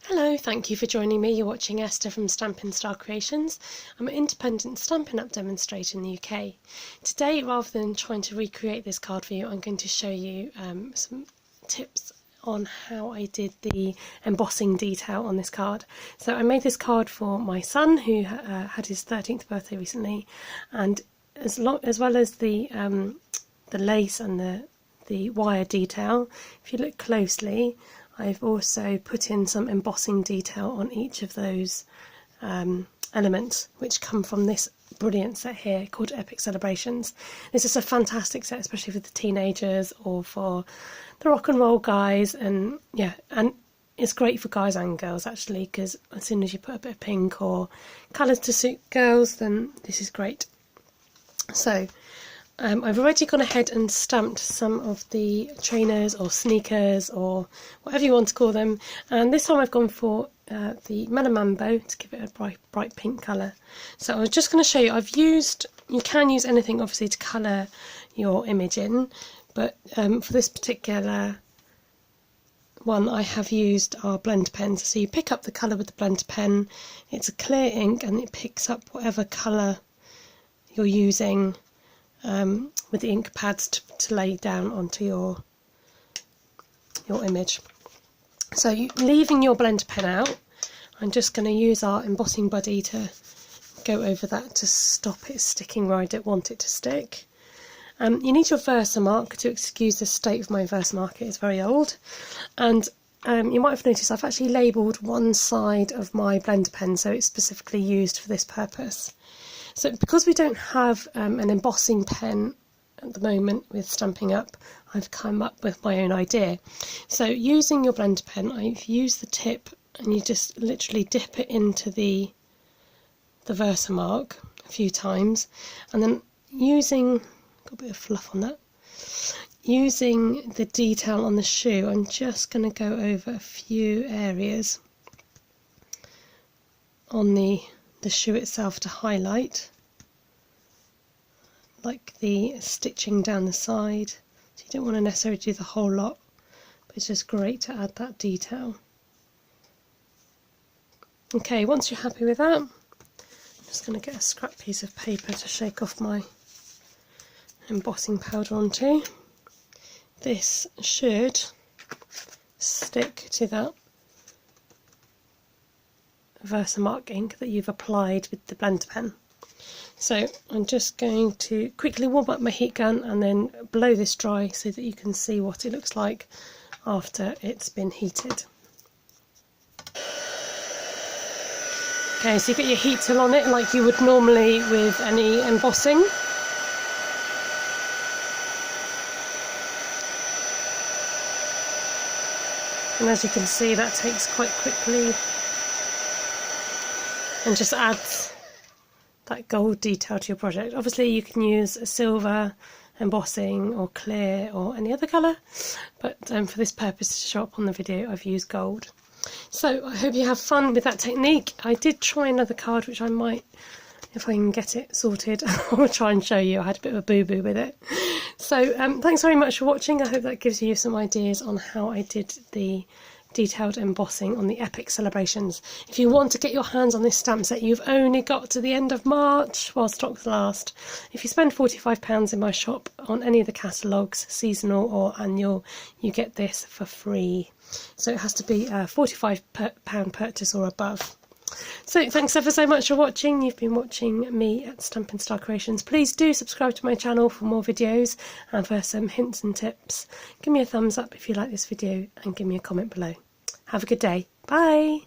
Hello, thank you for joining me. You're watching Esther from Stampin' Star Creations. I'm an independent Stampin' Up demonstrator in the UK. Today, rather than trying to recreate this card for you, I'm going to show you some tips on how I did the embossing detail on this card. So I made this card for my son who had his 13th birthday recently, and as well as the lace and the wire detail, if you look closely, I've also put in some embossing detail on each of those elements, which come from this brilliant set here called Epic Celebrations. This is a fantastic set, especially for the teenagers or for the rock and roll guys, and yeah, and it's great for guys and girls actually, because as soon as you put a bit of pink or colours to suit girls, then this is great. So I've already gone ahead and stamped some of the trainers or sneakers or whatever you want to call them, and this time I've gone for the Melon Mambo to give it a bright pink colour. So I was just going to show you, you can use anything obviously to colour your image in, but for this particular one I have used our blend pens. So you pick up the colour with the blend pen, it's a clear ink and it picks up whatever colour you're using with the ink pads to lay down onto your image. So leaving your blend pen out, I'm just going to use our Embossing Buddy to go over that to stop it sticking where I don't want it to stick. You need your Versamark. To excuse the state of my Versamark, it is very old, and you might have noticed I've actually labelled one side of my blend pen so it's specifically used for this purpose. So because we don't have an embossing pen at the moment with Stampin' Up, I've come up with my own idea. So using your blend pen, I've used the tip and you just literally dip it into the Versamark a few times, and then got a bit of fluff on that, using the detail on the shoe, I'm just going to go over a few areas on the shoe itself to highlight, like the stitching down the side. So you don't want to necessarily do the whole lot, but it's just great to add that detail. Okay, once you're happy with that, I'm just going to get a scrap piece of paper to shake off my embossing powder onto. This should stick to that Versamark ink that you've applied with the blend pen. So I'm just going to quickly warm up my heat gun and then blow this dry so that you can see what it looks like after it's been heated. Okay, so you get your heat tool on it like you would normally with any embossing. And as you can see, that takes quite quickly and just adds that gold detail to your project. Obviously you can use a silver embossing or clear or any other colour, but for this purpose to show up on the video I've used gold. So I hope you have fun with that technique. I did try another card which I might, if I can get it sorted, I'll try and show you. I had a bit of a boo-boo with it. So thanks very much for watching. I hope that gives you some ideas on how I did the detailed embossing on the Epic Celebrations. If you want to get your hands on this stamp set, you've only got to the end of March while stocks last. If you spend £45 in my shop on any of the catalogues, seasonal or annual, you get this for free. So it has to be a £45 purchase or above. So thanks ever so much for watching. You've been watching me at Stampin' Star Creations. Please do subscribe to my channel for more videos and for some hints and tips. Give me a thumbs up if you like this video and give me a comment below. Have a good day. Bye!